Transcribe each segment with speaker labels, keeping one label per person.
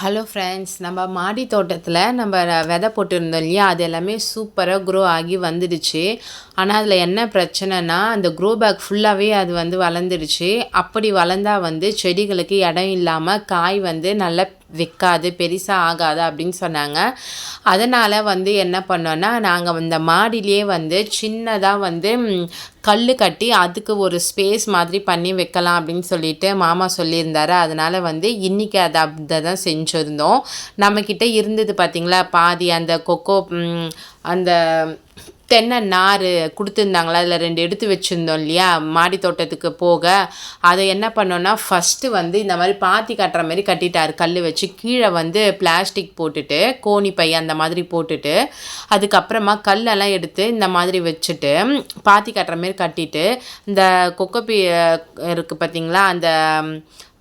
Speaker 1: Hello friends, நம்ம மாடி தோட்டத்தில் நம்ம விதை போட்டிருந்தோம் இல்லையா, அது எல்லாமே சூப்பராக க்ரோ ஆகி வந்துடுச்சு. ஆனால் அதில் என்ன பிரச்சனைனா, அந்த க்ரோ பேக் ஃபுல்லாகவே அது வளர்ந்துடுச்சு. அப்படி வளர்ந்தால் செடிகளுக்கு இடம் இல்லாமல் காய் நல்லா வைக்காது, பெருசாக ஆகாது அப்படின்னு சொன்னாங்க. அதனால் என்ன பண்ணோன்னா, நாங்கள் இந்த மாடியிலே சின்னதாக கல் கட்டி அதுக்கு ஒரு ஸ்பேஸ் மாதிரி பண்ணி வைக்கலாம் அப்படின்னு சொல்லிட்டு மாமா சொல்லியிருந்தாரு. அதனால் இன்றைக்கி அதை தான் செஞ்சுருந்தோம். நம்மக்கிட்ட இருந்தது பார்த்திங்களா, பாதி அந்த கொக்கோ அந்த தென்னை நார் கொடுத்துருந்தாங்களா, அதில் 2 எடுத்து வச்சுருந்தோம் இல்லையா மாடி தோட்டத்துக்கு போக. அதை என்ன பண்ணோன்னா, ஃபஸ்ட்டு இந்த மாதிரி பாத்தி கட்டுற மாதிரி கட்டிட்டார். கல் வச்சு கீழே பிளாஸ்டிக் போட்டுட்டு, கோணி பை அந்த மாதிரி போட்டுட்டு, அதுக்கப்புறமா கல்லெல்லாம் எடுத்து இந்த மாதிரி வச்சுட்டு பாத்தி கட்டுற மாதிரி கட்டிட்டு, இந்த கொக்கோப்பி இருக்குது பார்த்திங்களா,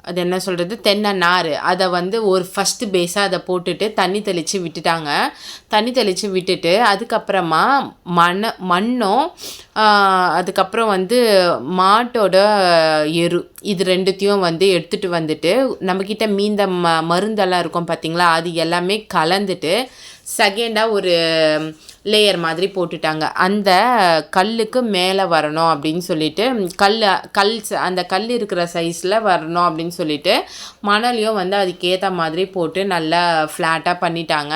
Speaker 1: அது என்ன சொல்கிறது, தென்னை நார், அதை ஒரு ஃபஸ்ட்டு பேஸாக அதை போட்டுட்டு தண்ணி தெளித்து விட்டுட்டாங்க. தண்ணி தெளித்து விட்டுட்டு அதுக்கப்புறமா மண்ணும் அதுக்கப்புறம் மாட்டோட எரு, இது 2த்தையும் எடுத்துகிட்டு வந்துட்டு நம்மக்கிட்ட மீந்த மருந்தெல்லாம் இருக்கும் பார்த்திங்களா, அது எல்லாமே கலந்துட்டு செகண்டாக ஒரு லேயர் மாதிரி போட்டுட்டாங்க. அந்த கல்லுக்கு மேலே வரணும் அப்படின்னு சொல்லிட்டு, அந்த கல் இருக்கிற சைஸில் வரணும் அப்படின்னு சொல்லிட்டு மணலையும் அதுக்கேற்ற மாதிரி போட்டு நல்லா ஃப்ளாட்டாக பண்ணிட்டாங்க.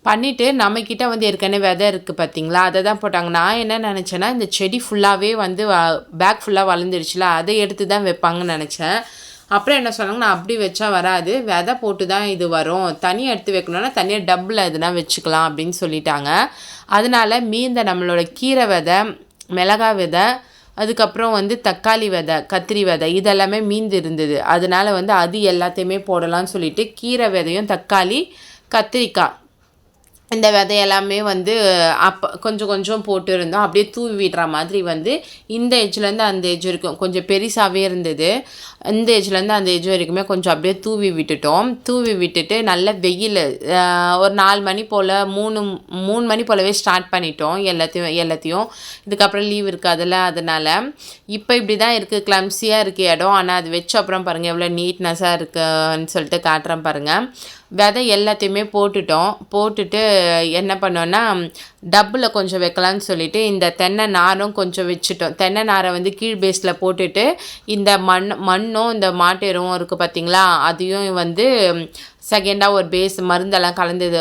Speaker 1: பண்ணிவிட்டு நம்மக்கிட்ட ஏற்கனவே விதை இருக்குது பார்த்திங்களா, அதை தான் போட்டாங்க. நான் என்ன நினச்சேன்னா, இந்த செடி ஃபுல்லாகவே பேக் ஃபுல்லாக வளர்ந்துருச்சுல, அதை எடுத்து தான் வைப்பாங்கன்னு நினச்சேன். அப்புறம் என்ன சொன்னாங்க, நான் அப்படி வச்சா வராது, விதை போட்டு தான் இது வரும், தனியாக எடுத்து வைக்கணுன்னா தனியாக டப்பில் எதுனா வச்சுக்கலாம் அப்படின்னு சொல்லிட்டாங்க. அதனால் மீந்த நம்மளோட கீரை விதை, மிளகாய் விதை, அதுக்கப்புறம் தக்காளி விதை, கத்திரி விதை, இதெல்லாமே மீந்து இருந்தது. அதனால் அது எல்லாத்தையுமே போடலான்னு சொல்லிட்டு கீரை விதையும், தக்காளி, கத்திரிக்காய், இந்த விதை எல்லாமே அப்போ கொஞ்சம் கொஞ்சம் போட்டு இருந்தோம். அப்படியே தூவி விடுற மாதிரி இந்த எஜ்ஜிலேருந்து அந்த எஜ் வரைக்கும் கொஞ்சம் பெருசாகவே இருந்தது. இந்த எஜ்ஜிலேருந்து அந்த எஜ் வரைக்குமே கொஞ்சம் அப்படியே தூவி விட்டுட்டோம். தூவி விட்டுட்டு நல்ல வெயில் ஒரு 4 மணி போல் 3 மணி போலவே ஸ்டார்ட் பண்ணிட்டோம் எல்லாத்தையும். இதுக்கப்புறம் லீவ் இருக்காதுல்ல, அதனால் இப்போ இப்படி தான் இருக்குது, கிளம்ஸியாக இருக்குது இடம். ஆனால் அது வச்ச அப்புறம் பாருங்கள் எவ்வளோ நீட்னஸாக இருக்குன்னு சொல்லிட்டு காட்டுறேன் பாருங்கள். விதை எல்லாத்தையுமே போட்டுட்டு என்ன பண்ணோன்னா, டப்பில் கொஞ்சம் வைக்கலான்னு சொல்லிவிட்டு இந்த தென்னை நாரும் கொஞ்சம் வச்சுட்டோம். தென்னை நாரை கீழ் பேஸில் போட்டுட்டு இந்த மண்ணும் இந்த மாட்டு எருவும் இருக்குது பார்த்திங்களா, அதையும் செகண்டாக ஒரு பேஸ் மருந்தெல்லாம் கலந்தது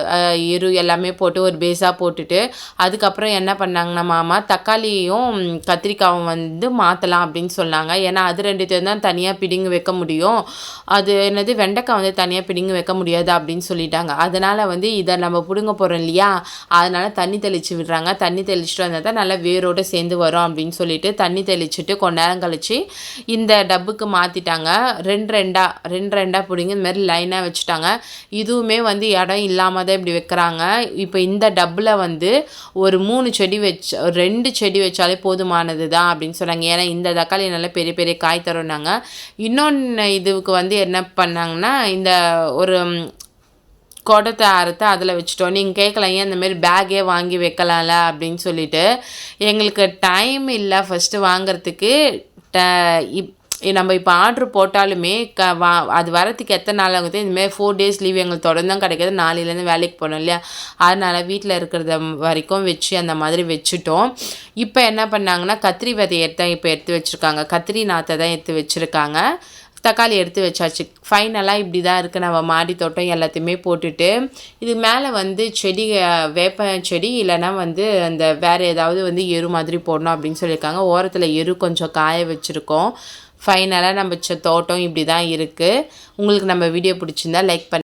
Speaker 1: எரு எல்லாமே போட்டு ஒரு பேஸாக போட்டுட்டு, அதுக்கப்புறம் என்ன பண்ணாங்கன்னா மாமா, தக்காளியும் கத்திரிக்காயும் மாற்றலாம் அப்படின்னு சொன்னாங்க. ஏன்னா அது 2த்தையும் தான் தனியாக பிடிங்கி வைக்க முடியும், அது என்னது வெண்டைக்காய் தனியாக பிடிங்கி வைக்க முடியாது அப்படின்னு சொல்லிட்டாங்க. அதனால் இதை நம்ம பிடுங்க போகிறோம் இல்லையா, அதனால் தண்ணி தெளித்து விடுறாங்க. தண்ணி தெளிச்சுட்டு வந்தால் தான் நல்லா வேரோடு சேர்ந்து வரும் அப்படின்னு சொல்லிட்டு தண்ணி தெளிச்சுட்டு கொஞ்ச நேரம் கழித்து இந்த டப்புக்கு மாற்றிட்டாங்க. 2 பிடிங்கி இந்த மாதிரி லைனாக வச்சுட்டாங்க. இதுவுமே இடம் இல்லாமல் தான் இப்படி வைக்கிறாங்க. இப்போ இந்த டப்பில் ஒரு 3 செடி 2 செடி வச்சாலே போதுமானது தான் அப்படின்னு சொன்னாங்க. ஏன்னா இந்த தக்காளி நல்லா பெரிய பெரிய காய் தரும்னாங்க. இன்னொன்று இதுக்கு என்ன பண்ணாங்கன்னா, இந்த ஒரு குடத்தை அறுத்து அதில் வச்சுட்டோம். நீங்கள் கேட்கலாம், ஏன் இந்தமாரி பேக்கே வாங்கி வைக்கலாம்ல அப்படின்னு சொல்லிட்டு. எங்களுக்கு டைம் இல்லை ஃபஸ்ட்டு வாங்கிறதுக்கு. நம்ம இப்போ ஆர்ட்ரு போட்டாலுமே அது வரத்துக்கு எத்தனை நாள் ஆகுது, இந்தமாதிரி 4 டேஸ் லீவ் எங்களுக்கு தொடர்ந்து தான் கிடைக்கிது. நாளையிலேருந்து வேலைக்கு போகணும் இல்லையா, அதனால் வீட்டில் இருக்கிறத வரைக்கும் வச்சு அந்த மாதிரி வச்சுட்டோம். இப்போ என்ன பண்ணாங்கன்னா, கத்திரி விதையை தான் இப்போ எடுத்து வச்சுருக்காங்க, கத்திரி நாற்றை தான் எடுத்து வச்சுருக்காங்க. தக்காளி எடுத்து வச்சாச்சு. ஃபைனலாக இப்படி தான் இருக்குது நம்ம மாடி தோட்டம். எல்லாத்தையுமே போட்டுட்டு இது மேலே செடி, வேப்ப செடி இல்லைன்னா அந்த வேறு ஏதாவது எரு மாதிரி போடணும் அப்படின்னு சொல்லியிருக்காங்க. ஓரத்தில் எரு கொஞ்சம் காய வச்சுருக்கோம். ஃபைனலாக நம்ம தோட்டம் இப்படி தான் இருக்குது. உங்களுக்கு நம்ம வீடியோ பிடிச்சிருந்தா லைக் பண்ணி